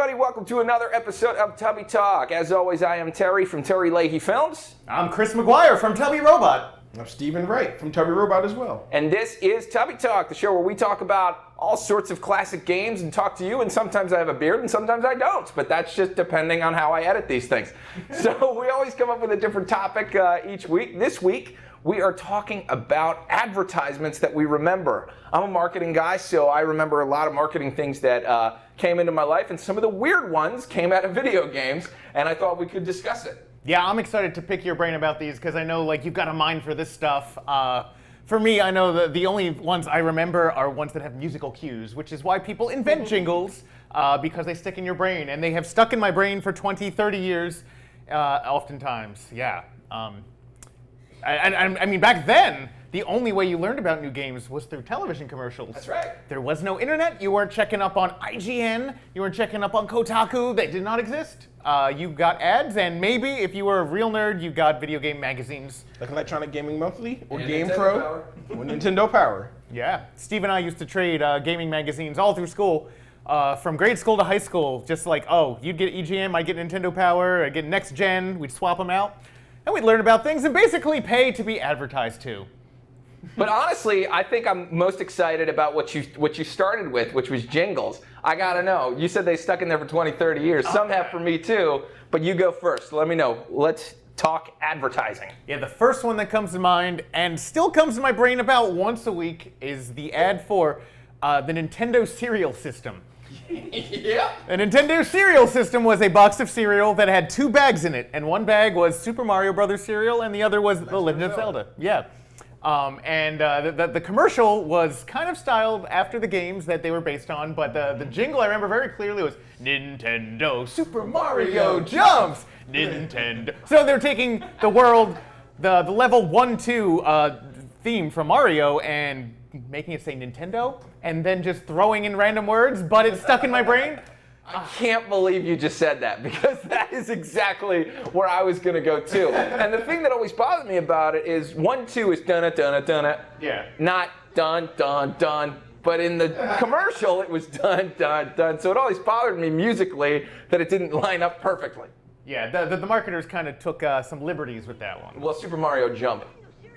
everybody. Welcome to another episode of Tubby Talk. As always, I am Terry from Terry Leahy Films. I'm Chris McGuire from Tubby Robot. I'm Stephen Wright from Tubby Robot as well. And this is Tubby Talk, the show where we talk about all sorts of classic games and talk to you, and sometimes I have a beard and sometimes I don't, but that's just depending on how I edit these things. So we always come up with a different topic each week. This week, we are talking about advertisements that we remember. I'm a marketing guy, so I remember a lot of marketing things that came into my life, and some of the weird ones came out of video games, and I thought we could discuss it. Yeah, I'm excited to pick your brain about these because I know you've got a mind for this stuff. For me, I know the only ones I remember are ones that have musical cues, which is why people invent jingles because they stick in your brain, and they have stuck in my brain for 20, 30 years, oftentimes. Yeah. I mean, back then, the only way you learned about new games was through television commercials. That's right. There was no internet. You weren't checking up on IGN. You weren't checking up on Kotaku. They did not exist. You got ads, and maybe, if you were a real nerd, you got video game magazines. Like Electronic Gaming Monthly or And Game Nintendo Pro Power. or Nintendo Power. Yeah. Steve and I used to trade gaming magazines all through school. From grade school to high school, just like, oh, you'd get EGM, I'd get Nintendo Power, I'd get Next Gen, we'd swap them out. And we'd learn about things and basically pay to be advertised to. But honestly, I think I'm most excited about what you started with, which was jingles. I gotta know. You said they stuck in there for 20, 30 years. Some have for me too, but you go first. Let me know. Let's talk advertising. Yeah, the first one that comes to mind, and still comes to my brain about once a week, is the ad for the Nintendo cereal system. Yeah. The Nintendo cereal system was a box of cereal that had two bags in it, and one bag was Super Mario Brothers cereal, and the other was The Legend of Zelda. Yeah. The commercial was kind of styled after the games that they were based on, but the jingle I remember very clearly was Nintendo Super Mario Jumps! Nintendo. So they're taking the world, the level 1-2 theme from Mario and making it say Nintendo, and then just throwing in random words, but it's stuck in my brain. I can't believe you just said that, because that is exactly where I was gonna go too. And the thing that always bothered me about it is 1-2 is dun-it, Yeah. not dun, dun, dun. But in the commercial, it was dun, dun, dun. So it always bothered me musically that it didn't line up perfectly. Yeah, the marketers kind of took some liberties with that one. Well, Super Mario Jump.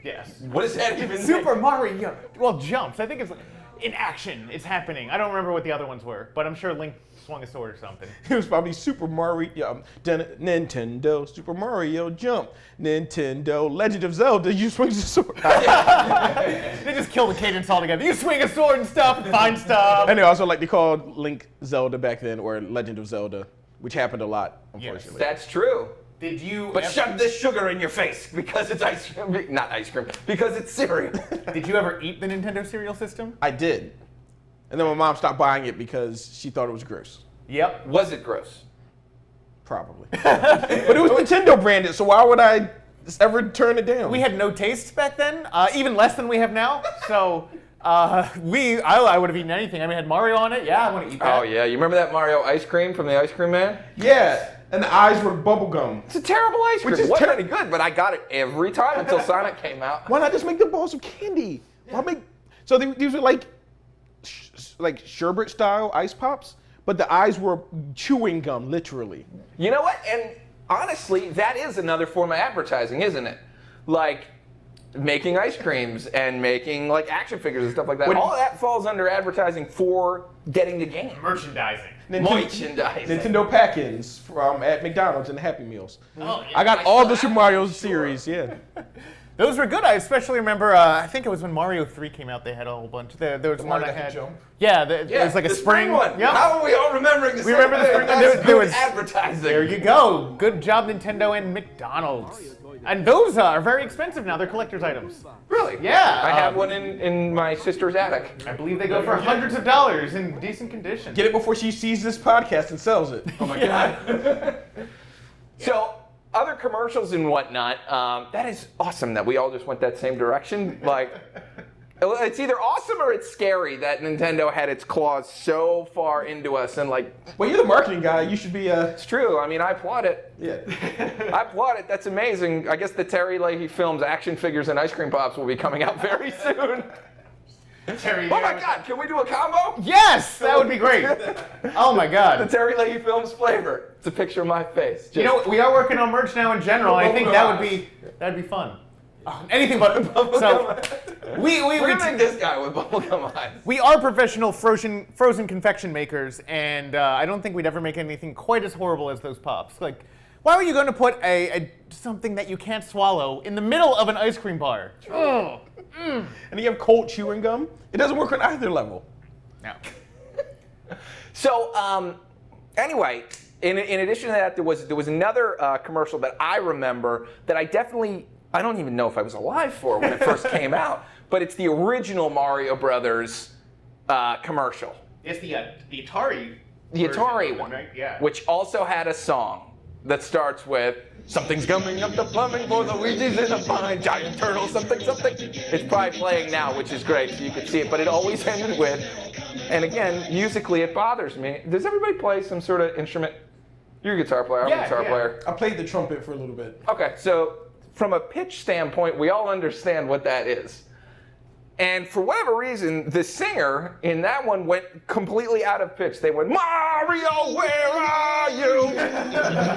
Yes. What does that even mean? Super Mario. Well, jumps. I think it's in action. It's happening. I don't remember what the other ones were, but I'm sure Link swung a sword or something. It was probably Super Mario, Nintendo, Super Mario Jump, Nintendo, Legend of Zelda, you swing the sword. They just kill the cadence altogether. You swing a sword and stuff, find stuff. And they also they called Link Zelda back then, or Legend of Zelda, which happened a lot, unfortunately. That's true. Did you But shove this sugar in your face because it's ice cream. Not ice cream, because it's cereal. Did you ever eat the Nintendo cereal system? I did. And then my mom stopped buying it because she thought it was gross. Yep. Was it gross? Probably. But it was Nintendo branded, so why would I ever turn it down? We had no tastes back then, even less than we have now. So I would have eaten anything. I mean, it had Mario on it. Yeah, I want to eat that. Oh yeah, you remember that Mario ice cream from the Ice Cream Man? Yeah, and the eyes were bubblegum. It's a terrible ice cream. Which is It wasn't any good, but I got it every time until Sonic came out. Why not just make the balls of candy? Why make? So these were like sherbet style ice pops, but the eyes were chewing gum, literally. You know what? And honestly, that is another form of advertising, isn't it? Like making ice creams and making action figures and stuff like that. All of that falls under advertising for getting the game. Merchandising. Merchandising. Nintendo pack-ins from at McDonald's and Happy Meals. Oh, yeah. I got all the Super Mario series, yeah. Those were good. I especially remember, I think it was when Mario 3 came out, they had a whole bunch. There was one that had... Jump? Yeah, there was like a the spring one. Yep. How are we all remembering the We same remember the thing? spring one. That's There good was advertising. There you go. Good job, Nintendo and McDonald's. And those are very expensive now. They're collector's items. Really? Yeah. I have one in my sister's attic. I believe they go for hundreds of dollars in decent condition. Get it before she sees this podcast and sells it. Oh my God. So, other commercials and whatnot, that is awesome that we all just went that same direction. It's either awesome or it's scary that Nintendo had its claws so far into us and Well, you're the marketing guy. You should be It's true. I mean, I applaud it. Yeah. I applaud it. That's amazing. I guess the Terry Leahy Films action figures and ice cream pops will be coming out very soon. Terry, Oh my God, can we do a combo? Yes, that would be great. Oh my The God. Terry Leahy Films flavor. It's a picture of my face. Just You know, we are working on merch now in general. I think that'd be fun. Anything but so. We're gonna make this guy with bubblegum eyes. We are professional frozen confection makers, and I don't think we'd ever make anything quite as horrible as those pops. Like, why were you going to put something that you can't swallow in the middle of an ice cream bar? Oh. And you have cold chewing gum. It doesn't work on either level. No. So, anyway, in addition to that, there was another commercial that I remember that I don't even know if I was alive for when it first came out, but it's the original Mario Brothers commercial. It's the Atari. The Atari one, right? Yeah. which also had a song that starts with "Something's coming up the plumbing for the Luigi's in a fine giant turtle, something, something." It's probably playing now, which is great, so you can see it, but it always ended with, and again, musically it bothers me. Does everybody play some sort of instrument? You're a guitar player, I'm a guitar player. I played the trumpet for a little bit. Okay, so from a pitch standpoint, we all understand what that is. And for whatever reason, the singer in that one went completely out of pitch. They went, "Mario, where are you?"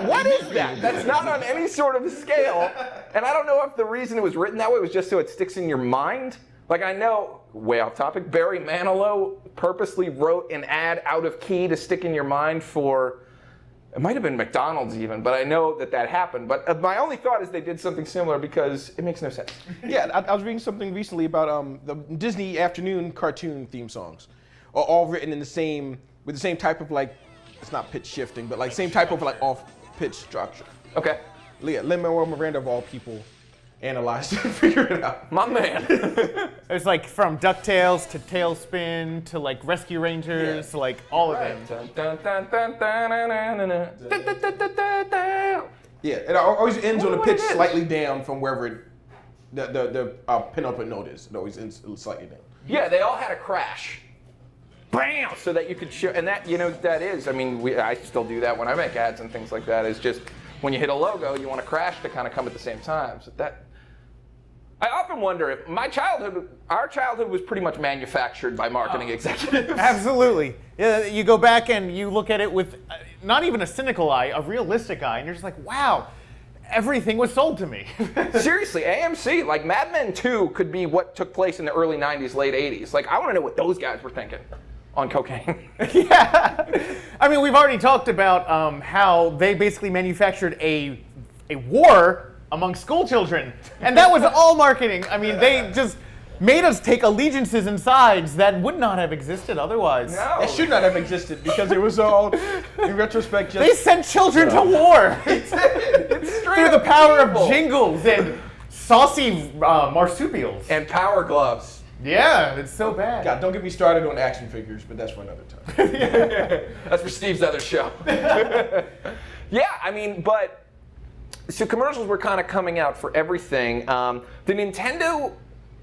What is that? That's not on any sort of scale. And I don't know if the reason it was written that way was just so it sticks in your mind. Like, I know, way off topic, Barry Manilow purposely wrote an ad out of key to stick in your mind for, it might have been McDonald's even, but I know that happened. But my only thought is they did something similar because it makes no sense. Yeah, I was reading something recently about the Disney afternoon cartoon theme songs are all written in with the same type of, like, it's not pitch shifting, but like same type of like off pitch structure. Okay. Yeah, Lin-Manuel Miranda of all people analyzed it and figured it out. My man. It's like from DuckTales to Tailspin to like Rescue Rangers to like all of them. Yeah, it always ends on a pitch slightly down from wherever the penultimate note is. It always ends slightly down. Yeah, they all had a crash. Bam! So that you could show, and that, you know, that is, I mean, I still do that when I make ads and things like that. Is just when you hit a logo, you want a crash to kind of come at the same time. So that, I often wonder if our childhood was pretty much manufactured by marketing executives. Absolutely. Yeah, you go back and you look at it with not even a cynical eye, a realistic eye, and you're just like, wow, everything was sold to me. Seriously, AMC, like Mad Men 2 could be what took place in the early 90s, late 80s. Like, I want to know what those guys were thinking on cocaine. Yeah. I mean, we've already talked about how they basically manufactured a war among school children. And that was all marketing. I mean, they just made us take allegiances and sides that would not have existed otherwise. No. It should not have existed because it was all, in retrospect, just... They sent children to war It's straight through the up power evil. of jingles and saucy marsupials. And power gloves. Yeah, it's so bad. God, don't get me started on action figures, but that's for another time. That's for Steve's other show. Yeah, I mean, but so commercials were kind of coming out for everything. The Nintendo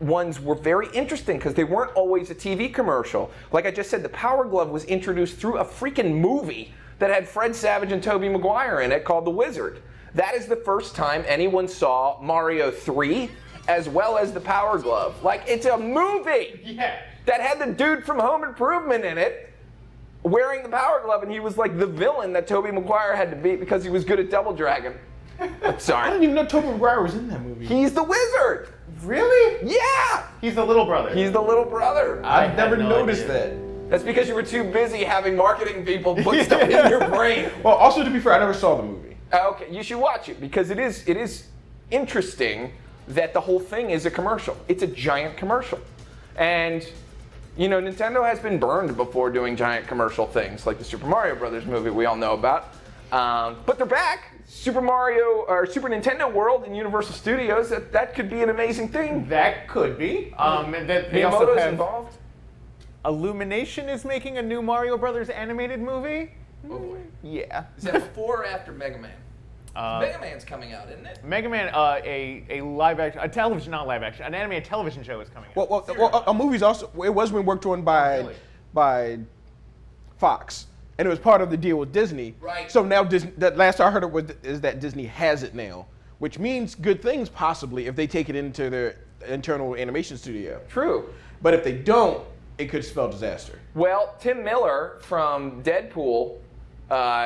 ones were very interesting because they weren't always a TV commercial. Like I just said, the Power Glove was introduced through a freaking movie that had Fred Savage and Tobey Maguire in it called The Wizard. That is the first time anyone saw Mario 3 as well as the Power Glove. Like, it's a movie that had the dude from Home Improvement in it wearing the Power Glove, and he was like the villain that Tobey Maguire had to beat because he was good at Double Dragon. I'm I sorry. didn't even know Tobey Maguire was in that movie. He's the wizard. Really? Yeah. He's the little brother. He's the little brother. I've never had no noticed idea. that. That's because you were too busy having marketing people put stuff in your brain. Well, also to be fair, I never saw the movie. Okay, you should watch it because it is interesting that the whole thing is a commercial. It's a giant commercial. And, you know, Nintendo has been burned before doing giant commercial things, like the Super Mario Brothers movie we all know about. But they're back. Super Nintendo World and Universal Studios, that could be an amazing thing. That could be. And that they also Miyamoto's have involved. Illumination is making a new Mario Brothers animated movie. Oh boy. Yeah. Is that before or after Mega Man? Mega Man's coming out, isn't it? Mega Man, a live action, a television, not live action, an animated television show is coming out. Well, a movie's also, it was being worked on by Fox. And it was part of the deal with Disney. Right. So now Disney, that last I heard of is that Disney has it now, which means good things possibly if they take it into their internal animation studio. True. But if they don't, it could spell disaster. Well, Tim Miller from Deadpool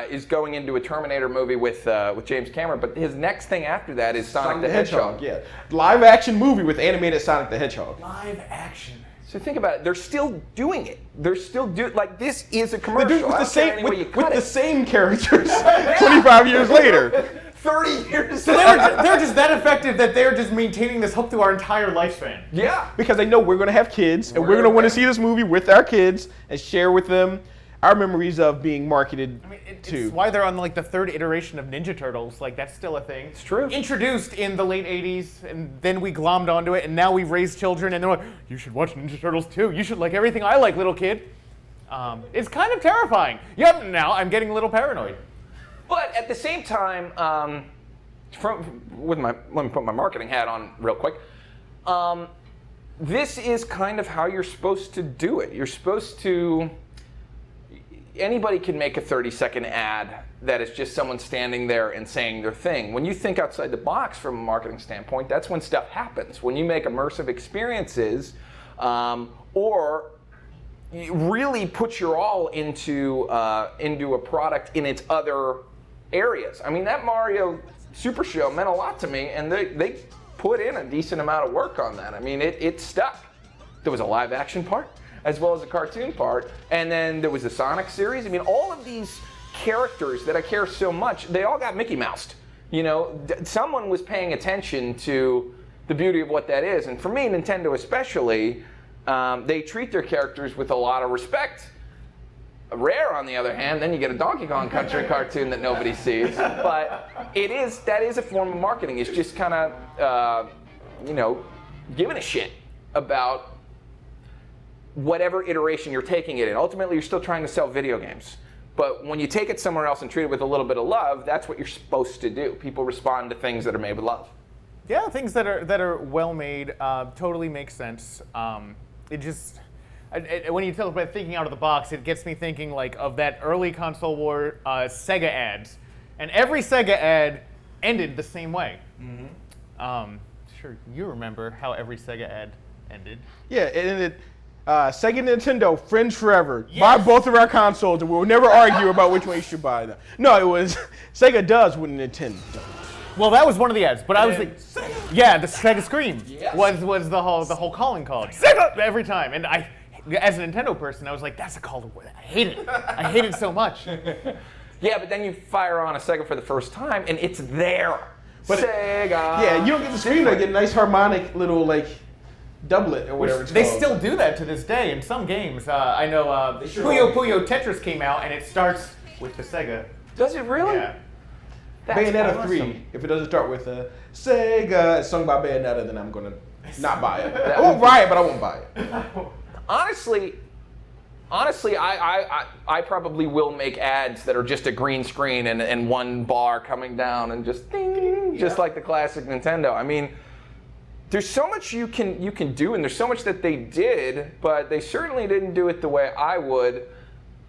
is going into a Terminator movie with James Cameron, but his next thing after that is Sonic the Hedgehog. Yeah, live action movie with animated Sonic the Hedgehog. Live action. So think about it. They're still doing it. They're still like this is a commercial. With the same characters 25 years later. 30 years. So they're just that effective that they're just maintaining this hook through our entire lifespan. Yeah. Because they know we're going to have kids, and we're going to want to see this movie with our kids and share with them our memories of being marketed to. It's why they're on like the third iteration of Ninja Turtles. Like that's still a thing. It's true. Introduced in the late '80s, and then we glommed onto it, and now we've raised children, and they're like, "You should watch Ninja Turtles too. You should like everything I like, little kid." It's kind of terrifying. Yep. Now I'm getting a little paranoid. But at the same time, let me put my marketing hat on real quick. This is kind of how you're supposed to do it. You're supposed to. Anybody can make a 30-second ad that is just someone standing there and saying their thing. When you think outside the box from a marketing standpoint, that's when stuff happens. When you make immersive experiences, or you really put your all into a product in its other areas. I mean, that Mario Super Show meant a lot to me, and they put in a decent amount of work on that. I mean, it stuck. There was a live action part, as well as a cartoon part, and then there was the Sonic series. I mean, all of these characters that I care so much, they all got Mickey Moused. You know, someone was paying attention to the beauty of what that is, and for me, Nintendo especially, they treat their characters with a lot of respect. Rare, on the other hand, then you get a Donkey Kong Country cartoon that nobody sees. But that is a form of marketing. It's just kind of, giving a shit about whatever iteration you're taking it in. Ultimately, you're still trying to sell video games. But when you take it somewhere else and treat it with a little bit of love, that's what you're supposed to do. People respond to things that are made with love. Yeah, things that are well made totally make sense. When you talk about thinking out of the box, it gets me thinking like of that early console war Sega ads, and every Sega ad ended the same way. Mm-hmm. Sure, you remember how every Sega ad ended? Yeah, it ended. Sega and Nintendo, friends forever. Yes. Buy both of our consoles, and we'll never argue about which one you should buy. No, it was Sega does when Nintendo. Well, that was one of the ads, but I was like, yeah, the Sega Scream was the whole calling card. Sega every time, and I, as a Nintendo person, I was like, that's a call to word. I hate it. I hate it so much. Yeah, but then you fire on a Sega for the first time, and it's there. But Sega. Yeah, you don't get the Scream. They get a nice harmonic little doublet or whatever it's called. They still do that to this day in some games. I know Puyo Puyo Tetris came out, and it starts with the Sega. Does it really? Yeah. That's Bayonetta awesome. 3, if it doesn't start with Sega, it's sung by Bayonetta, then I'm going to not buy it. I won't buy it, but I won't buy it. Honestly, I probably will make ads that are just a green screen and one bar coming down and just ding, just like the classic Nintendo. I mean, there's so much you can do, and there's so much that they did, but they certainly didn't do it the way I would.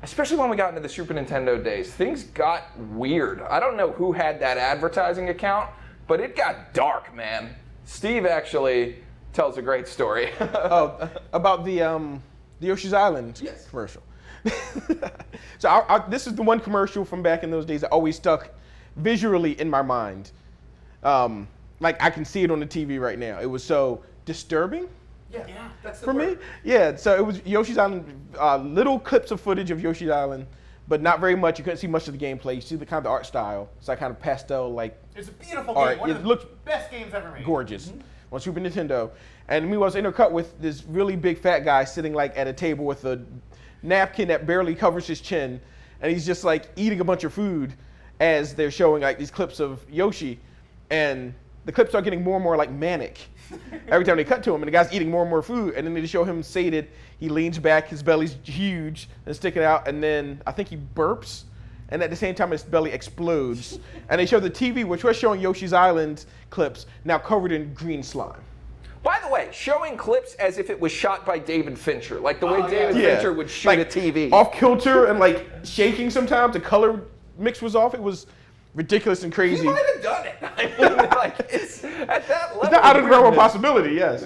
Especially when we got into the Super Nintendo days, things got weird. I don't know who had that advertising account, but it got dark, man. Steve actually tells a great story. About the Yoshi's Island commercial. So this is the one commercial from back in those days that always stuck visually in my mind. Like I can see it on the TV right now. It was so disturbing. Yeah, that's the for word. me. Yeah, so it was Yoshi's Island, little clips of footage of Yoshi's Island, but not very much. You couldn't see much of the gameplay. You see the kind of the art style. It's like kind of pastel, like. It's a beautiful art. game. One of the best games ever made. Gorgeous. On Super Nintendo, and we was intercut with this really big fat guy sitting like at a table with a napkin that barely covers his chin, and he's just like eating a bunch of food as they're showing like these clips of Yoshi, and the clips are getting more and more like manic. Every time they cut to him, and the guy's eating more and more food, and then they show him sated. He leans back, his belly's huge and sticking out, and then I think he burps, and at the same time his belly explodes. And they show the TV, which was showing Yoshi's Island clips, now covered in green slime. By the way, showing clips as if it was shot by David Fincher, like the way David Fincher would shoot like, a TV. Off kilter and like shaking sometimes. The color mix was off. It was ridiculous and crazy. He might have done it. I mean, like, it's at that level. It's not out of the realm of possibility, yes.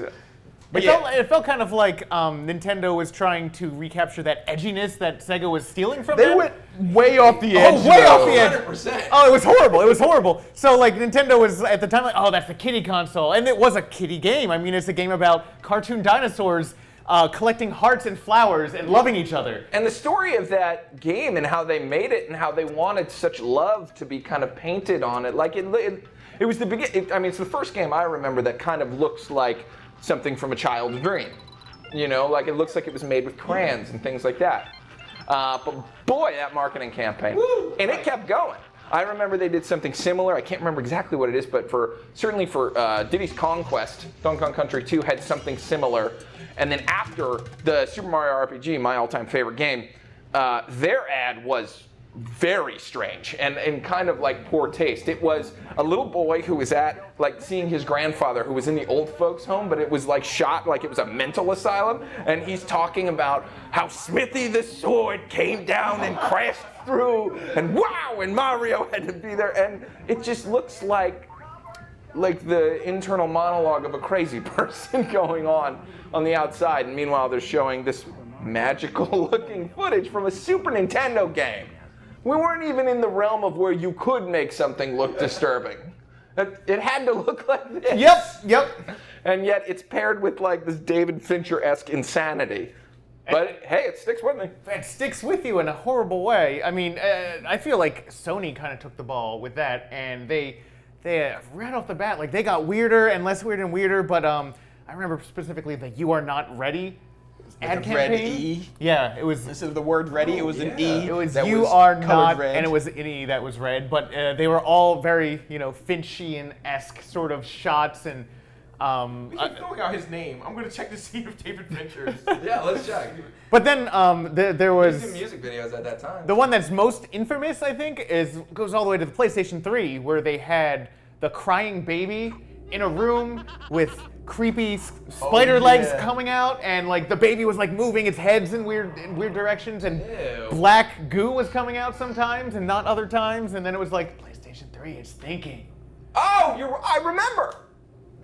It felt kind of like Nintendo was trying to recapture that edginess that Sega was stealing from They them. went way off the edge. Oh, way off the edge. 100%. Oh, it was horrible. It was horrible. So, like, Nintendo was, at the time, like, oh, that's the kiddie console. And it was a kiddie game. I mean, it's a game about cartoon dinosaurs collecting hearts and flowers and loving each other. And the story of that game and how they made it and how they wanted such love to be kind of painted on it, like, it was the beginning. I mean, it's the first game I remember that kind of looks like something from a child's dream. You know, like it looks like it was made with crayons and things like that. But boy, that marketing campaign. Woo! And it kept going. I remember they did something similar. I can't remember exactly what it is, but certainly for Diddy's Conquest, Donkey Kong Country 2 had something similar. And then after the Super Mario RPG, my all-time favorite game, their ad was very strange and kind of like poor taste. It was a little boy who was at like seeing his grandfather who was in the old folks home, but it was like shot like it was a mental asylum, and he's talking about how Smithy the sword came down and crashed through, and wow, and Mario had to be there, and it just looks like the internal monologue of a crazy person going on the outside, and meanwhile they're showing this magical looking footage from a Super Nintendo game. We weren't even in the realm of where you could make something look disturbing. It had to look like this. Yep. And yet it's paired with like this David Fincher-esque insanity. But hey, it sticks with me. It sticks with you in a horrible way. I mean, I feel like Sony kind of took the ball with that, and they right off the bat, like they got weirder and less weird and weirder. But I remember specifically the "You Are Not Ready" ad campaign. Red E. Yeah, it was. Instead of the word ready, it was an E. It was that "You was Are colored Not," red. and it was an E that was red. But they were all very, Finchian-esque sort of shots and. We keep throwing out his name. I'm gonna check to see if David Fincher. Yeah, let's check. But then there He was did music videos at that time. the one that's most infamous, I think, goes all the way to the PlayStation 3, where they had the crying baby in a room with creepy spider legs coming out, and like the baby was like moving its heads in weird directions, and black goo was coming out sometimes and not other times, and then it was like PlayStation 3, it's thinking. Oh, I remember.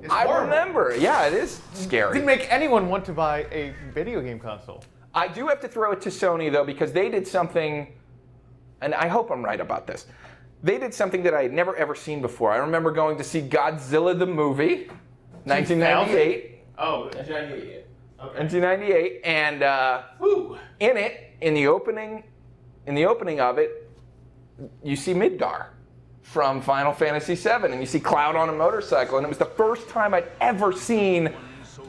I remember. Yeah, it is scary. Didn't make anyone want to buy a video game console. I do have to throw it to Sony, though, because they did something, and I hope I'm right about this. They did something that I had never, ever seen before. I remember going to see Godzilla the movie, 1998. Oh, 1998. okay. 1998, and in it, in the opening of it, you see Midgar from Final Fantasy VII, and you see Cloud on a motorcycle, and it was the first time I'd ever seen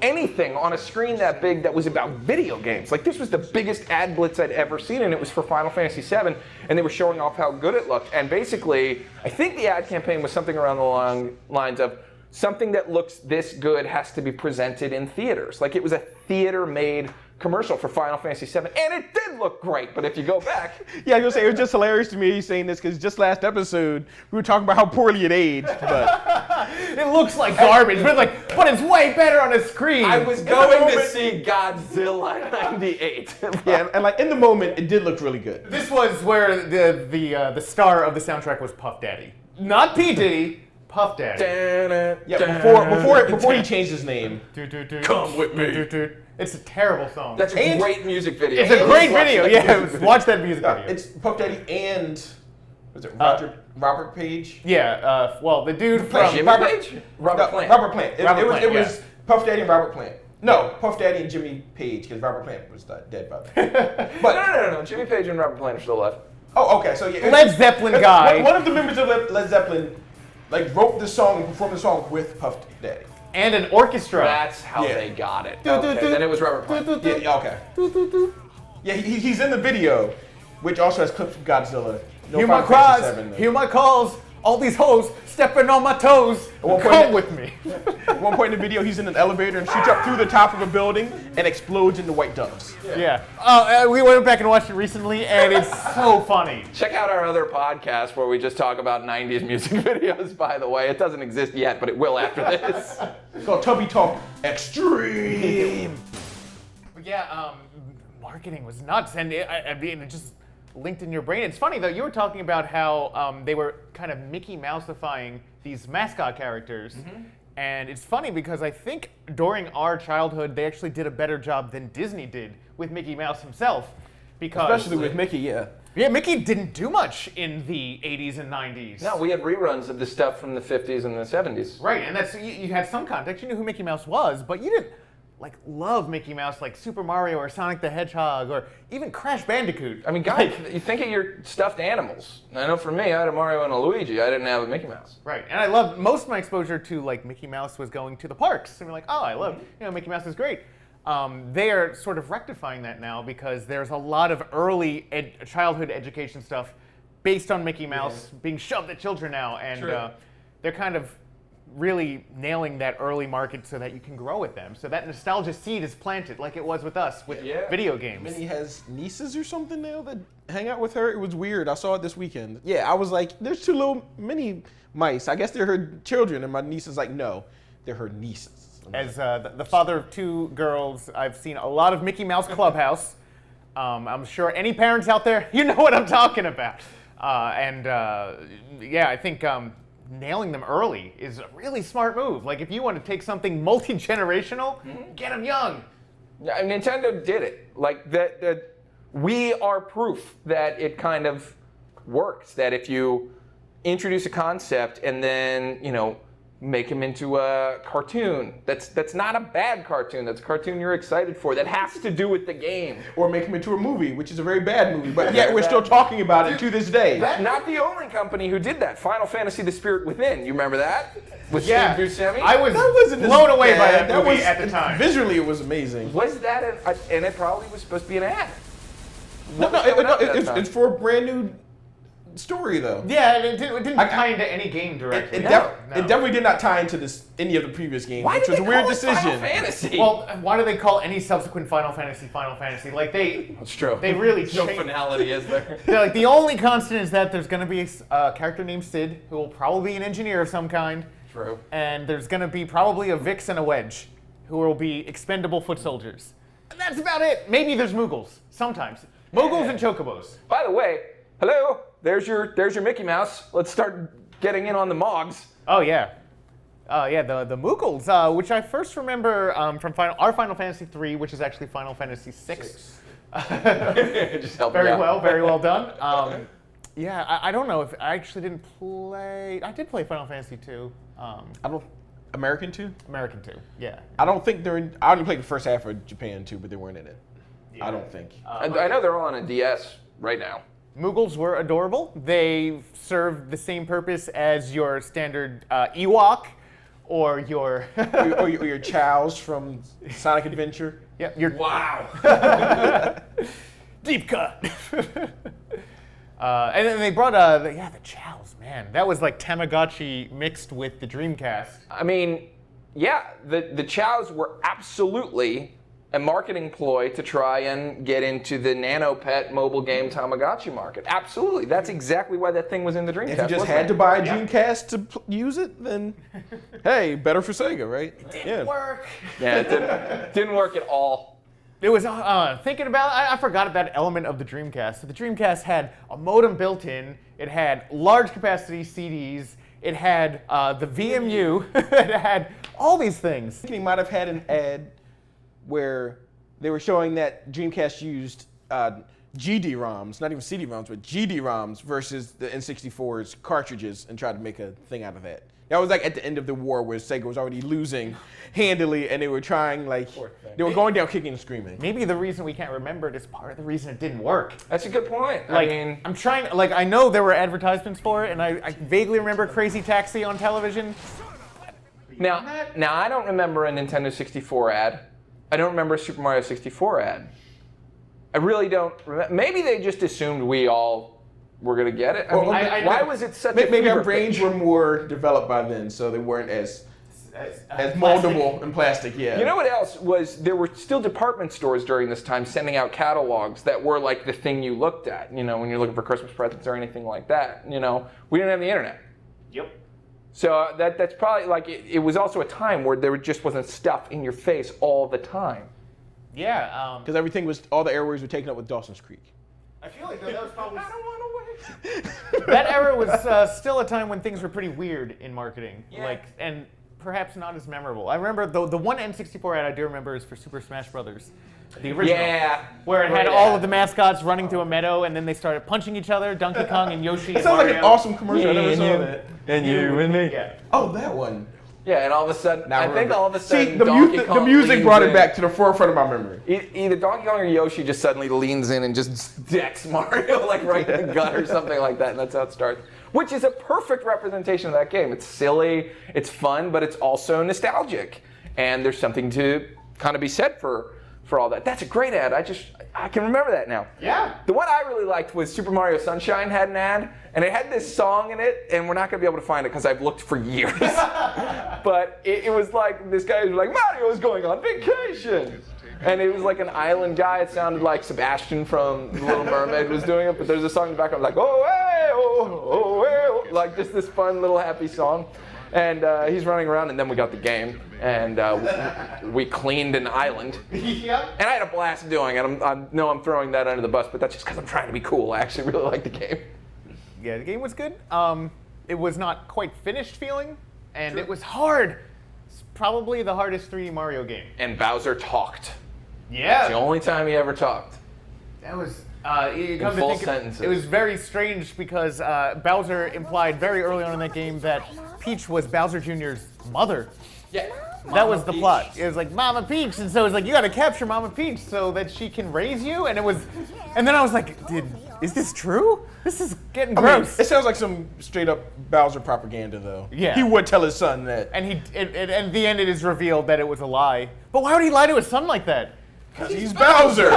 anything on a screen that big that was about video games. Like, this was the biggest ad blitz I'd ever seen, and it was for Final Fantasy VII, and they were showing off how good it looked. And basically, I think the ad campaign was something around the lines of, something that looks this good has to be presented in theaters. Like, it was a theater-made commercial for Final Fantasy VII, and it did look great, but if you go back... Yeah, I was gonna say, it was just hilarious to me saying this, because just last episode, we were talking about how poorly it aged, but... It looks like garbage, but it's way better on a screen. I was going to see Godzilla 98. Yeah, and like in the moment, it did look really good. This was where the star of the soundtrack was Puff Daddy. Not P. Diddy, Puff Daddy. Yeah, before he changed his name. Come with me. It's a terrible song. That's a great music video. It's a great video, yeah. Watch that music video. It's Puff Daddy and, was it Robert Page? Yeah, well, the dude from... Jimmy Page? Robert Plant. Robert Plant. It was yeah. Puff Daddy and Robert Plant. No, Puff Daddy and Jimmy Page, because Robert Plant was dead by then. But No. Jimmy Page and Robert Plant are still left. Oh, okay, so yeah. Led Zeppelin guy. One of the members of Led Zeppelin wrote the song and performed the song with Puff Daddy. And an orchestra. That's how they got it. Okay, then it was Robert Plant. Yeah, okay. Yeah, he's in the video, which also has clips of Godzilla. No Hear my Final Fantasy cries, VII, though. hear my calls, all these hoes stepping on my toes. one point Come in- with me. At one point in the video, he's in an elevator and shoots up through the top of a building and explodes into white doves. Yeah. We went back and watched it recently, and it's so funny. Check out our other podcast where we just talk about 90s music videos, by the way. It doesn't exist yet, but it will after this. It's called Tubby Talk Extreme. But yeah, marketing was nuts, and it just linked in your brain. It's funny though, you were talking about how they were kind of Mickey Mouse-ifying these mascot characters, And it's funny because I think during our childhood, they actually did a better job than Disney did with Mickey Mouse himself. Because Especially with Mickey, yeah. Yeah, Mickey didn't do much in the 80s and 90s. No, we had reruns of the stuff from the 50s and the 70s. Right, and that's you had some context. You knew who Mickey Mouse was, but you didn't like love Mickey Mouse like Super Mario or Sonic the Hedgehog or even Crash Bandicoot. I mean, guys, you think of your stuffed animals. I know for me, I had a Mario and a Luigi. I didn't have a Mickey Mouse. Right, and I loved most of my exposure to like Mickey Mouse was going to the parks, and we're like, oh, I love Mickey Mouse is great. They are sort of rectifying that now because there's a lot of early childhood education stuff based on Mickey Mouse being shoved at children now, and they're kind of really nailing that early market so that you can grow with them. So that nostalgia seed is planted like it was with us with video games. Minnie has nieces or something now that hang out with her. It was weird. I saw it this weekend. Yeah, I was like, there's two little mini mice. I guess they're her children. And my niece is like, no, they're her nieces. As the father of two girls, I've seen a lot of Mickey Mouse Clubhouse. I'm sure any parents out there, you know what I'm talking about. Yeah, I think nailing them early is a really smart move. Like if you want to take something multi-generational, get them young. Yeah, Nintendo did it. Like that, we are proof that it kind of works. That if you introduce a concept and then make him into a cartoon, that's not a bad cartoon. That's a cartoon you're excited for. That has to do with the game. Or make him into a movie, which is a very bad movie, but yet we're still talking about it to this day. Not the only company who did that. Final Fantasy: The Spirit Within. You remember that? With Steve Buscemi? I was blown away by that movie at the time. Visually, it was amazing. Was that and it probably was supposed to be an ad. It's for a brand new story, though. Yeah, it didn't tie into any game directly. It definitely did not tie into any of the previous games, which was a weird decision. Final Fantasy? Well, why do they call any subsequent Final Fantasy Final Fantasy? Like That's true. They really No finality, is there? They're like, the only constant is that there's going to be a character named Sid, who will probably be an engineer of some kind. True. And there's going to be probably a Vix and a Wedge, who will be expendable foot soldiers. And that's about it. Maybe there's Moogles, sometimes. Moogles and Chocobos. By the way, hello, there's your Mickey Mouse. Let's start getting in on the Mogs. Oh, yeah. The Moogles, which I first remember from our Final Fantasy III, which is actually Final Fantasy VI. Just help Very well done. Yeah, I don't know if I actually didn't play. I did play Final Fantasy II. American 2? American 2, yeah. I don't think they're in. I only played the first half of Japan 2, but they weren't in it. Yeah. I don't think. I know they're all on a DS right now. Moogles were adorable. They served the same purpose as your standard Ewok or your or your Chows from Sonic Adventure. Yeah, wow. Deep cut. And then they brought the Chows, man. That was like Tamagotchi mixed with the Dreamcast. I mean, yeah, the Chows were absolutely a marketing ploy to try and get into the nano pet mobile game Tamagotchi market. Absolutely. That's exactly why that thing was in the Dreamcast. If you just had to buy a Dreamcast to use it, then hey, better for Sega, right? It didn't work. Yeah, it didn't work at all. It was, thinking about it, I forgot that element of the Dreamcast. So the Dreamcast had a modem built in, it had large capacity CDs, it had the VMU, it had all these things. They might have had an ad where they were showing that Dreamcast used GD-ROMs, not even CD-ROMs, but GD-ROMs versus the N64's cartridges and tried to make a thing out of that. That was like at the end of the war where Sega was already losing handily and they were trying they were going down kicking and screaming. Maybe the reason we can't remember it is part of the reason it didn't work. That's a good point. Like, I mean, I'm trying, like, I know there were advertisements for it and I vaguely remember Crazy Taxi on television. Now I don't remember a Nintendo 64 ad. I don't remember a Super Mario 64 ad. I really don't remember. Maybe they just assumed we all were going to get it. I mean, why was it such a maybe our fever brains pitch? were more developed by then, so they weren't as moldable and plastic, yeah. You know what else was? There were still department stores during this time sending out catalogs that were like the thing you looked at, when you're looking for Christmas presents or anything like that. We didn't have the internet. Yep. So that's probably like, it was also a time where there just wasn't stuff in your face all the time. Yeah. Because all the airwaves were taken up with Dawson's Creek. I feel like that was probably... I don't want to wait. That era was still a time when things were pretty weird in marketing. Yeah. Like, and perhaps not as memorable. I remember the one N64 ad I do remember is for Super Smash Brothers, the original. Yeah. Where it had all of the mascots running through a meadow, and then they started punching each other, Donkey Kong and Yoshi. It sounds like an awesome commercial. I never saw that. And you and me. Yeah. Oh, that one. Yeah, and all of a sudden, I think all of a sudden, See, the music leans brought it in. back to the forefront of my memory. Either Donkey Kong or Yoshi just suddenly leans in and just decks Mario like right in the gut or something like that, and that's how it starts. Which is a perfect representation of that game. It's silly, it's fun, but it's also nostalgic, and there's something to kind of be said for all that. That's a great ad. I can remember that now. Yeah. The one I really liked was Super Mario Sunshine had an ad, and it had this song in it, and we're not going to be able to find it because I've looked for years. But it was like, this guy was like, Mario is going on vacation. And it was like an island guy. It sounded like Sebastian from The Little Mermaid was doing it, but there's a song in the background like, oh, hey, oh, hey, oh, like just this fun little happy song. And he's running around, and then we got the game, and we cleaned an island. Yep. And I had a blast doing it. I know I'm throwing that under the bus, but that's just because I'm trying to be cool. I actually really like the game. Yeah, the game was good. It was not quite finished feeling, and it was hard. It's probably the hardest 3D Mario game. And Bowser talked. Yeah. It's the only time he ever talked. That was full sentences. It was very strange because Bowser implied very early on in that game that Peach was Bowser Jr.'s mother. Yeah. That was the plot. It was like Mama Peach, and so it was like you got to capture Mama Peach so that she can raise you. And then I was like, is this true? This is getting gross. It sounds like some straight up Bowser propaganda, though. Yeah. He would tell his son that. And at the end, it is revealed that it was a lie. But why would he lie to his son like that? Because he's Bowser.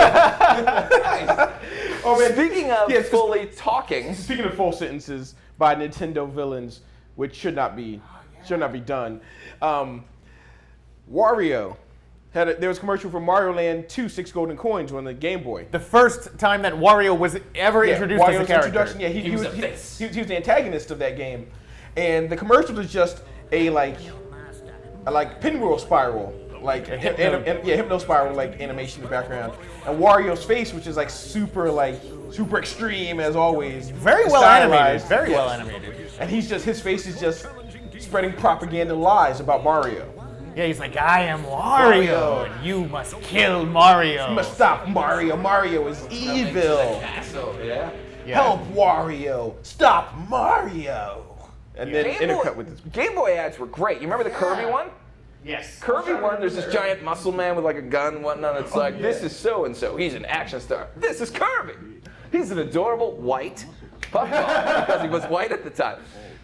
Oh man. Speaking of fully talking. Speaking of full sentences by Nintendo villains, which should not be done. Wario there was a commercial for Mario Land 2, 6 Golden Coins on the Game Boy. The first time that Wario was ever introduced as a character. Introduction, yeah, he was the antagonist of that game, and the commercial was just a pinwheel spiral, like hypno spiral like animation in the background, and Wario's face, which is like super extreme as always, very well animated, very well animated, and his face is just spreading propaganda lies about Mario. Yeah, he's like, I am Wario, and you must kill Mario. You must stop Mario. Mario is evil. Yeah. Help Wario. Stop Mario. And then intercut with this. Game Boy ads were great. You remember the Kirby one? Yes. Kirby one, there's this giant muscle man with like a gun and whatnot. It's this is so-and-so. He's an action star. This is Kirby. He's an adorable white puppy because he was white at the time.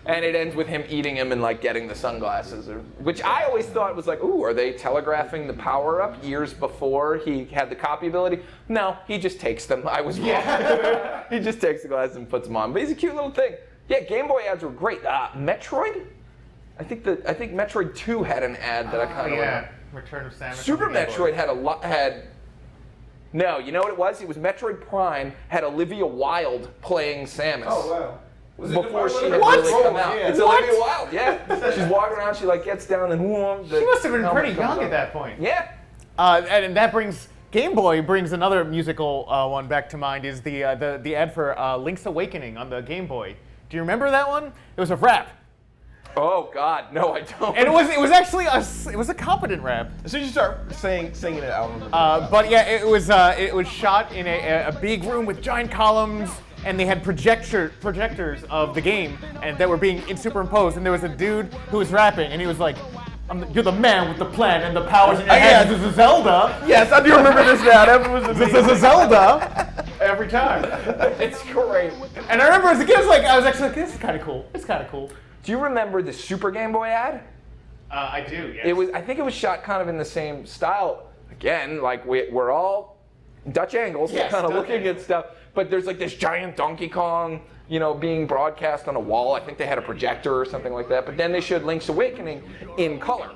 And it ends with him eating him and like getting the sunglasses, which I always thought was like, ooh, are they telegraphing the power up years before he had the copy ability? No, he just takes them. I was wrong. He just takes the glasses and puts them on. But he's a cute little thing. Yeah, Game Boy ads were great. Metroid? I think Metroid 2 had an ad that I kind of remember. Return of Samus. Super Metroid no, you know what it was? It was Metroid Prime had Olivia Wilde playing Samus. Oh wow. Before she had What? really come out. Yeah. It's Olivia Wilde, yeah. She's walking around, she like gets down and She must have been pretty young at that point. Yeah. And that brings Game Boy brings another musical one back to mind is the ad for Link's Awakening on the Game Boy. Do you remember that one? It was a rap. Oh God, no, I don't. And it was actually a competent rap. As soon as you start singing it out. But yeah, it was shot in a big room with giant columns, and they had projectors of the game and that were being superimposed. And there was a dude who was rapping, and he was like, "You're the man with the plan and the powers in your hands. This is Zelda." Yes, I do remember this now. That was This is a Zelda. Every time. It's great. And I remember as a kid, I was actually like, this is kind of cool. It's kind of cool. Do you remember the Super Game Boy ad? I do, yes. I think it was shot kind of in the same style. Again, like we're all Dutch angles, Yes, kind of Dutch looking at stuff. But there's like this giant Donkey Kong, being broadcast on a wall. I think they had a projector or something like that. But then they showed Link's Awakening in color,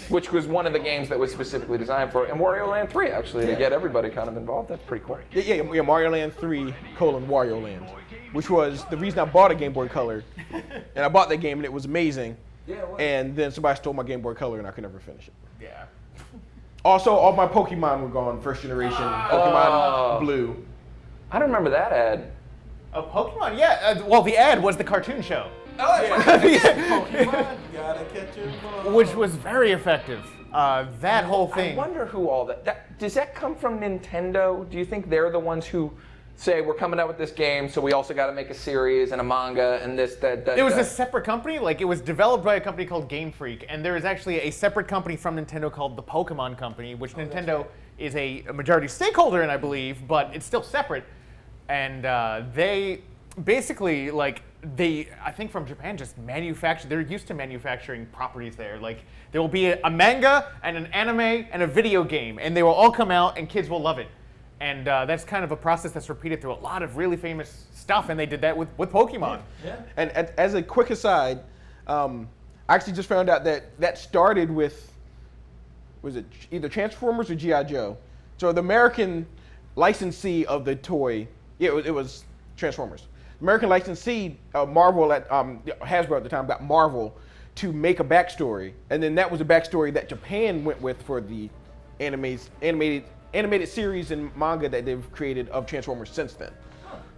which was one of the games that was specifically designed for it. And Wario Land 3, actually, to get everybody kind of involved. That's pretty cool. Yeah, Mario Land 3, Wario Land, which was the reason I bought a Game Boy Color. And I bought that game, and it was amazing. Yeah, it was. And then somebody stole my Game Boy Color, and I could never finish it. Yeah. Also, all my Pokemon were gone, first generation. Pokemon Blue. I don't remember that ad. Oh, Pokemon? Yeah. Well, the ad was the cartoon show. Pokemon, gotta catch 'em all. which was very effective. That whole thing. I wonder who all that does that come from Nintendo? Do you think they're the ones who say we're coming out with this game, so we also got to make a series and a manga and this, that. It was a separate company. Like, it was developed by a company called Game Freak, and there is actually a separate company from Nintendo called the Pokemon Company, which Nintendo is a majority stakeholder in, I believe, but it's still separate. And they basically, like, I think from Japan, just manufacture. They're used to manufacturing properties there. Like, there will be a manga and an anime and a video game, and they will all come out, and kids will love it. And that's kind of a process that's repeated through a lot of really famous stuff, and they did that with Pokemon. Yeah. And as a quick aside, I actually just found out that started with, was it either Transformers or G.I. Joe? So the American licensee of the toy, it was Transformers. American licensee, Marvel Hasbro at the time got Marvel to make a backstory, and then that was a backstory that Japan went with for the animated series and manga that they've created of Transformers since then.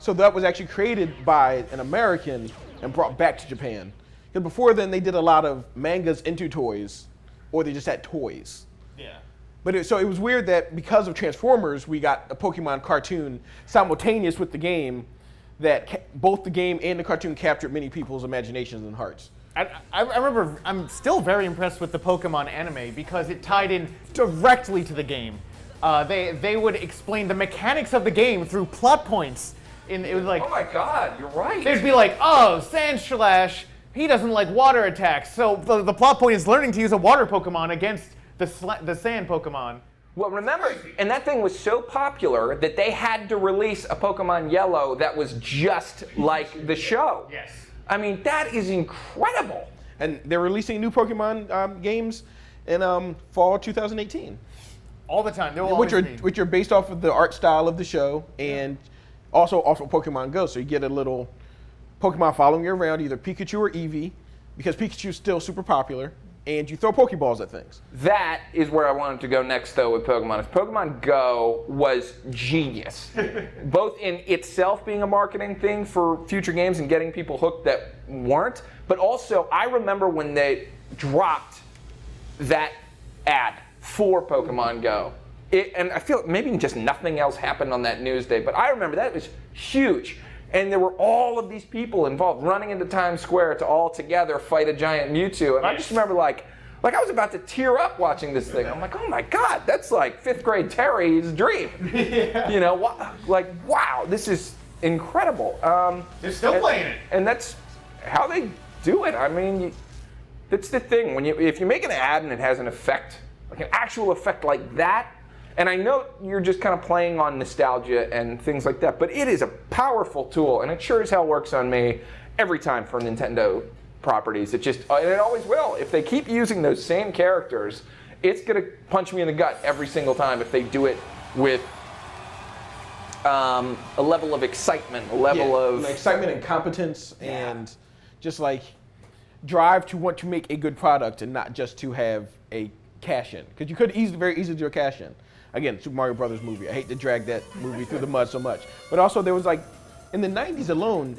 So that was actually created by an American and brought back to Japan. Because before then, they did a lot of mangas into toys, or they just had toys. Yeah. But so it was weird that because of Transformers, we got a Pokemon cartoon simultaneous with the game, that both the game and the cartoon captured many people's imaginations and hearts. I remember, I'm still very impressed with the Pokemon anime because it tied in directly to the game. They would explain the mechanics of the game through plot points. It was like, oh my God, you're right. They'd be like, oh, Sandslash, he doesn't like water attacks. So the plot point is learning to use a water Pokemon against the sand Pokemon. Well, remember, and that thing was so popular that they had to release a Pokemon Yellow that was just like the show. Yes. I mean, that is incredible. And they're releasing new Pokemon games in fall 2018. All the time. Which are based off of the art style of the show, and also off of Pokemon Go. So you get a little Pokemon following you around, either Pikachu or Eevee, because Pikachu's still super popular, and you throw Pokeballs at things. That is where I wanted to go next, though, with Pokemon. Pokemon Go was genius, both in itself being a marketing thing for future games and getting people hooked that weren't, but also I remember when they dropped that ad for Pokemon Go. And I feel maybe just nothing else happened on that news day, but I remember that was huge. And there were all of these people involved running into Times Square to all together fight a giant Mewtwo. And I just remember like I was about to tear up watching this thing. I'm like, oh my God, that's like 5th grade Terry's dream. Yeah. You know, wow, this is incredible. They're still playing it. And that's how they do it. I mean, that's the thing. If you make an ad and it has an effect, like an actual effect like that, and I know you're just kind of playing on nostalgia and things like that, but it is a powerful tool, and it sure as hell works on me every time for Nintendo properties. And it always will. If they keep using those same characters, it's gonna punch me in the gut every single time if they do it with a level of excitement, of excitement and competence, and just like drive to want to make a good product and not just to have a cash in. Because you could very easily do a cash in. Again, Super Mario Brothers movie. I hate to drag that movie through the mud so much. But also there was like, in the 90s alone,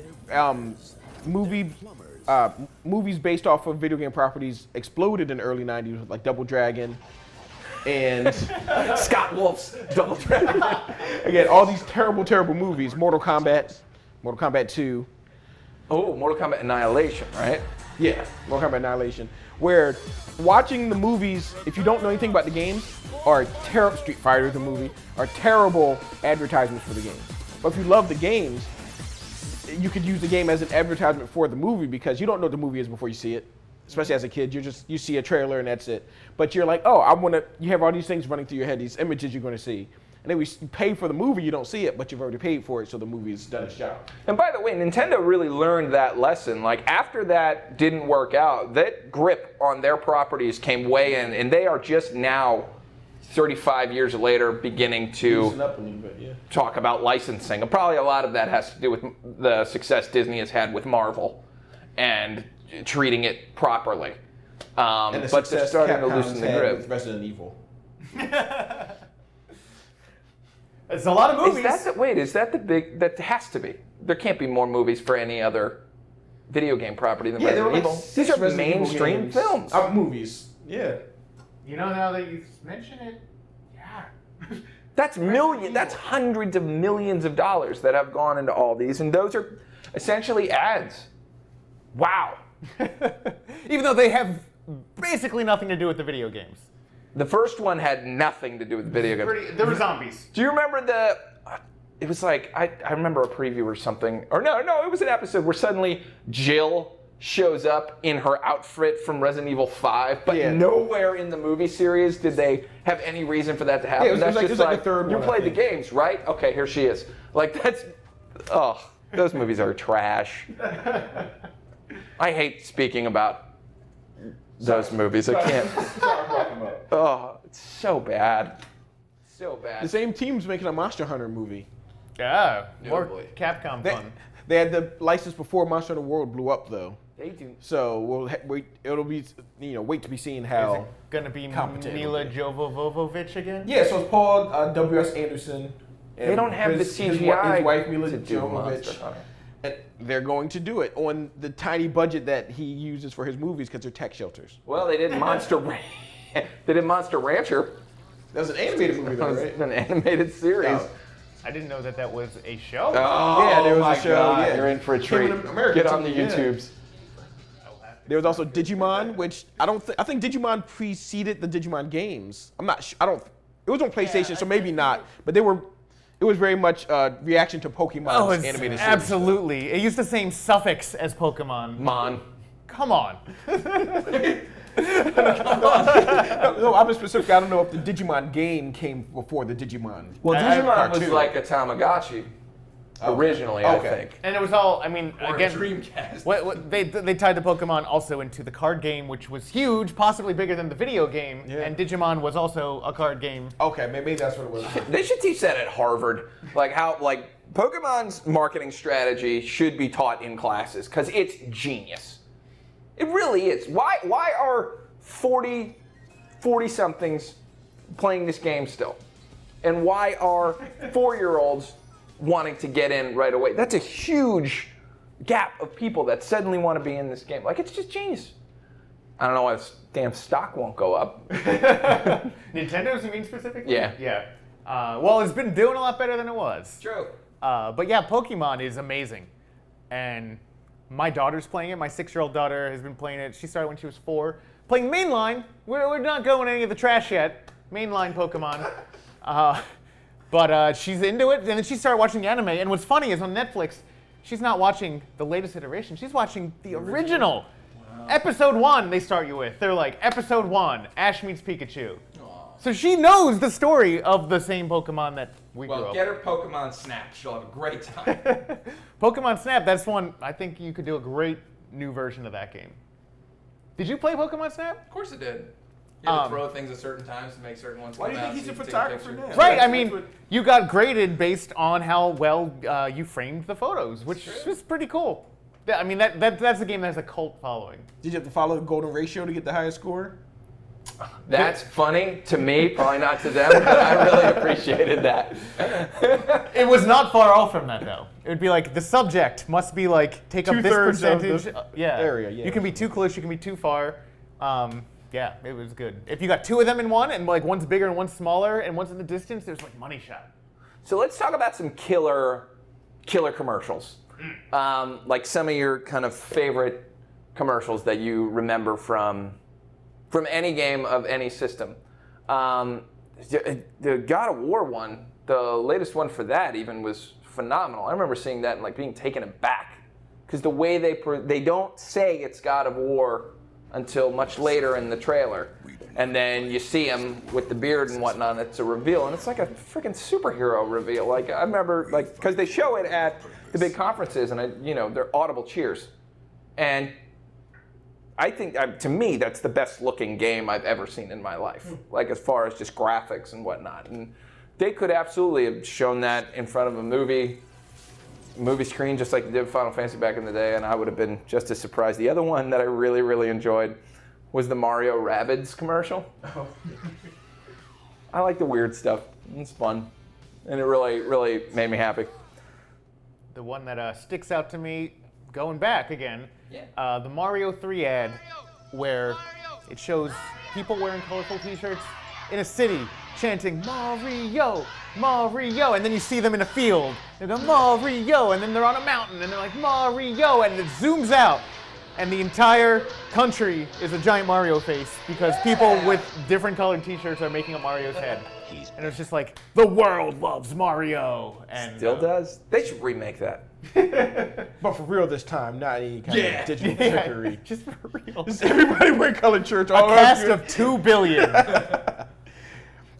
movies based off of video game properties exploded in the early 90s, like Double Dragon and Scott Wolf's Double Dragon. Again, all these terrible, terrible movies. Mortal Kombat 2. Oh, Mortal Kombat Annihilation, right? Yeah, Mortal Kombat Annihilation. Where watching the movies, if you don't know anything about the games, are terrible. Street Fighter, the movie, are terrible advertisements for the game. But if you love the games, you could use the game as an advertisement for the movie because you don't know what the movie is before you see it. Especially as a kid, you see a trailer and that's it. But you're like, oh, you have all these things running through your head, these images you're going to see. And then we pay for the movie, you don't see it, but you've already paid for it, so the movie's done its job. And by the way, Nintendo really learned that lesson. Like, after that didn't work out, that grip on their properties came way in, and they are just now, 35 years later, beginning to Loosen up a little bit, yeah. talk about licensing. And probably a lot of that has to do with the success Disney has had with Marvel and treating it properly. And the but they're success starting to Capcom's loosen the had grip. with Resident Evil. It's a lot of movies. Is that the big? That has to be. There can't be more movies for any other video game property than Yeah, there were Resident like Evil. 6 These are Resident Evil mainstream games. films. Movies. Yeah. You know, now that you mention it, yeah. That's millions. That's hundreds of millions of dollars that have gone into all these, and those are essentially ads. Wow. Even though they have basically nothing to do with the video games. The first one had nothing to do with video games. There were zombies. Do you remember it was like, I remember a preview or something, or no, it was an episode where suddenly Jill shows up in her outfit from Resident Evil 5, but Yeah. nowhere in the movie series did they have any reason for that to happen. Yeah, it was That's like- just it was like the third you one, I played the think. games, right? Okay, here she is. Like, those movies are trash. I hate speaking about those movies. I can't. Oh, it's so bad. So bad. The same team's making a Monster Hunter movie. Yeah, more boy. Capcom fun. They had the license before Monster Hunter World blew up, though. They do. So we'll wait. It'll be wait to be seen Is how. it gonna be competent Mila it'll Jovovich again? Yeah, so it's Paul W.S. Anderson. They don't have the CGI His wife Mila to do Monster Jovovich. Hunter. And they're going to do it on the tiny budget that he uses for his movies because they're tech shelters. Well, they did they did Monster Rancher. That was an animated movie, That though, was right? an animated series. Oh. I didn't know that was a show. Oh, Yeah, there was a my show, God, yeah. You're in for a Came treat. in America, Get on the too, yeah. YouTubes. There was also Digimon, which I think Digimon preceded the Digimon games. I'm not. It was on PlayStation, so maybe not. But it was very much reaction to Pokemon's Oh, it's animated series. absolutely. It used the same suffix as Pokemon. Mon. Come on. No, I'm specific. I don't know if the Digimon game came before the Digimon. Well, Digimon was cartoon. like a Tamagotchi originally, I Okay. think. And it was all, I mean, Or again, a Dreamcast. they tied the Pokemon also into the card game, which was huge, possibly bigger than the video game. Yeah. And Digimon was also a card game. Okay, maybe that's what it was. They should teach that at Harvard. Like how Pokemon's marketing strategy should be taught in classes because it's genius. It really is. Why are 40 somethings playing this game still? And why are 4-year-olds wanting to get in right away? That's a huge gap of people that suddenly want to be in this game. Like, it's just genius. I don't know why this damn stock won't go up. Nintendo's, you mean specifically? Yeah. Yeah. Well, it's been doing a lot better than it was. True. But yeah, Pokemon is amazing. And my daughter's playing it. My 6-year-old daughter has been playing it. She started when she was 4. Playing mainline. We're not going any of the trash yet. Mainline Pokemon. But she's into it. And then she started watching the anime. And what's funny is on Netflix, she's not watching the latest iteration. She's watching the original. Episode 1 they start you with. They're like, Episode 1, Ash meets Pikachu. So she knows the story of the same Pokemon that we grew Well, up get her Pokemon Snap. She'll have a great time. Pokemon Snap, that's one, I think you could do a great new version of that game. Did you play Pokemon Snap? Of course it did. You had to throw things at certain times to make certain ones Why come do you out. think he's so a you can take photographer pictures. now? Right, I That's mean, what- you got graded based on how well you framed the photos, which was pretty cool. I mean, that's a game that has a cult following. Did you have to follow the golden ratio to get the highest score? That's funny to me, probably not to them, but I really appreciated that. It was not far off from that, though. It would be like the subject must be like take up this 2/3 of percentage. the Yeah. area, yeah. You can be too close. You can be too far. Yeah, it was good. If you got 2 of them in one, and like one's bigger and one's smaller, and one's in the distance, there's like money shot. So let's talk about some killer commercials. Like some of your kind of favorite commercials that you remember from any game of any system. The God of War one, the latest one for that even was phenomenal. I remember seeing that and like being taken aback because the way they don't say it's God of War until much later in the trailer. And then you see him with the beard and whatnot, and it's a reveal, and it's like a freaking superhero reveal. Like I remember, like because they show it at the big conferences, and they're audible cheers, and I think to me that's the best looking game I've ever seen in my life. Like as far as just graphics and whatnot, and they could absolutely have shown that in front of a movie screen, just like they did Final Fantasy back in the day, and I would have been just as surprised. The other one that I really, really enjoyed was the Mario Rabbids commercial. Oh. I like the weird stuff. It's fun. And it really, really made me happy. The one that sticks out to me going back again, the Mario 3 ad where it shows people wearing colorful t-shirts in a city chanting Mario, Mario, and then you see them in a field. They go Mario, and then they're on a mountain, and they're like Mario, and it zooms out, and the entire country is a giant Mario face because people with different colored t-shirts are making up Mario's head. And it's just like, the world loves Mario. And Still does. They should remake that. But for real this time, not any kind of digital trickery. Just for real. Just everybody wearing colored shirts. A cast of 2 billion.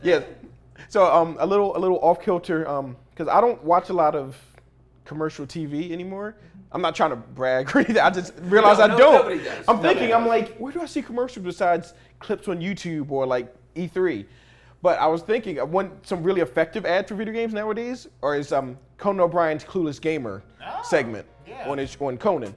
Yeah. So a little off kilter, because I don't watch a lot of commercial TV anymore. I'm not trying to brag or anything. I just realized I don't. Nobody does. I'm thinking, I'm like, where do I see commercials besides clips on YouTube or like E3? But I was thinking, some really effective ads for video games nowadays, or is Conan O'Brien's Clueless Gamer segment on Conan,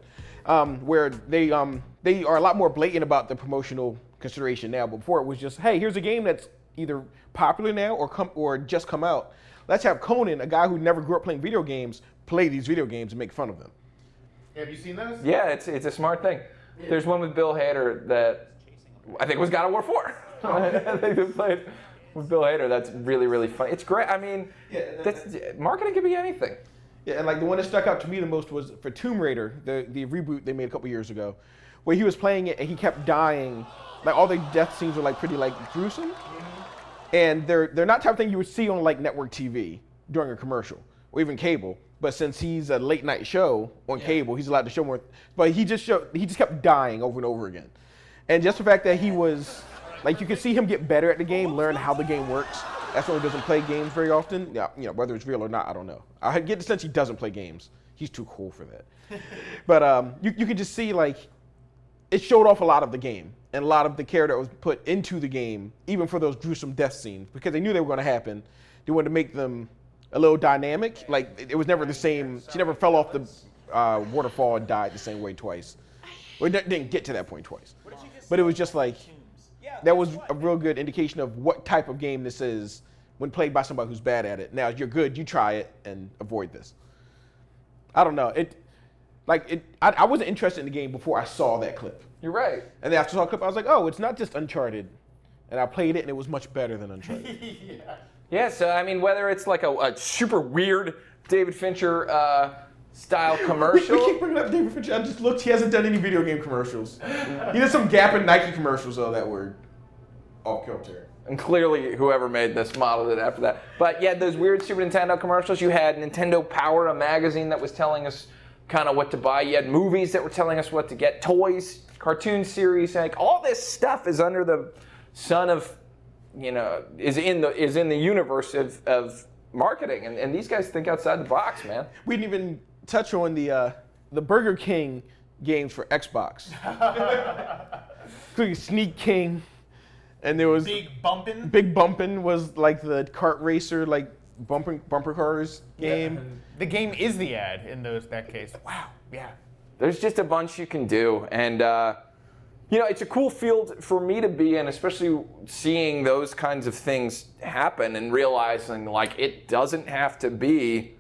where they are a lot more blatant about the promotional consideration now. But before it was just, hey, here's a game that's either popular now or just come out. Let's have Conan, a guy who never grew up playing video games, play these video games and make fun of them. Have you seen those? Yeah, it's a smart thing. There's one with Bill Hader that I think was God of War 4. I think they played with Bill Hader. That's really, really funny. It's great. I mean, marketing can be anything. Yeah, and like the one that stuck out to me the most was for Tomb Raider, the reboot they made a couple years ago, where he was playing it and he kept dying. Like all the death scenes were like pretty like gruesome, and they're not the type of thing you would see on like network TV during a commercial or even cable. But since he's a late night show on cable, he's allowed to show more. But he just kept dying over and over again, and just the fact that he was like, you could see him get better at the game, learn how the game works. That's why he doesn't play games very often. Yeah, whether it's real or not, I don't know. I get the sense he doesn't play games. He's too cool for that. But you could just see like it showed off a lot of the game and a lot of the care that was put into the game, even for those gruesome death scenes, because they knew they were going to happen. They wanted to make them a little dynamic. Like it was never the same. She never fell off the waterfall and died the same way twice. Well, it didn't get to that point twice. But it was just like, that was a real good indication of what type of game this is when played by somebody who's bad at it. Now, if you're good, you try it and avoid this. I don't know. I wasn't interested in the game before I saw that clip. You're right. And then after I saw the clip, I was like, oh, it's not just Uncharted. And I played it, and it was much better than Uncharted. Yeah, so I mean, whether it's like a super weird David Fincher style commercial. We keep bringing up David Fincher. I just looked. He hasn't done any video game commercials. He did some Gap and Nike commercials, though, that were off kilter. And clearly, whoever made this modeled it after that. But yeah, those weird Super Nintendo commercials. You had Nintendo Power, a magazine that was telling us kind of what to buy. You had movies that were telling us what to get, toys, cartoon series. Like all this stuff is under the sun of, is in the universe of marketing. And these guys think outside the box, man. We didn't even touch on the Burger King games for Xbox. Including Sneak King. And there was Big Bumpin'. Big Bumpin' was like the kart racer, like bumper cars game. Yeah. The game is the ad in that case. Wow. Yeah. There's just a bunch you can do, and it's a cool field for me to be in, especially seeing those kinds of things happen and realizing like it doesn't have to be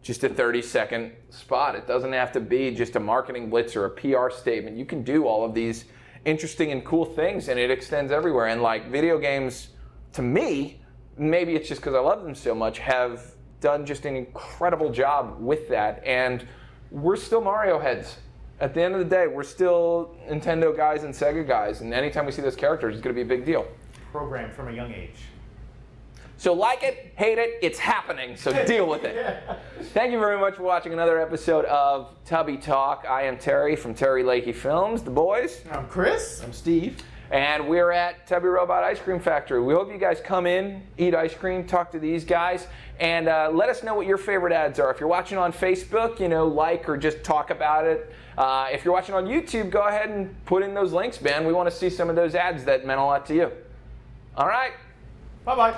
just a 30-second spot. It doesn't have to be just a marketing blitz or a PR statement. You can do all of these interesting and cool things, and it extends everywhere. And like video games, to me, maybe it's just because I love them so much, have done just an incredible job with that. And we're still Mario heads. At the end of the day, we're still Nintendo guys and Sega guys, and anytime we see those characters, it's going to be a big deal. Programmed from a young age. So like it, hate it, it's happening, so deal with it. Yeah. Thank you very much for watching another episode of Tubby Talk. I am Terry from Terry Lakey Films, the boys. I'm Chris. I'm Steve. And we're at Tubby Robot Ice Cream Factory. We hope you guys come in, eat ice cream, talk to these guys, and let us know what your favorite ads are. If you're watching on Facebook, like or just talk about it. If you're watching on YouTube, go ahead and put in those links, man. We want to see some of those ads that meant a lot to you. All right. Bye-bye.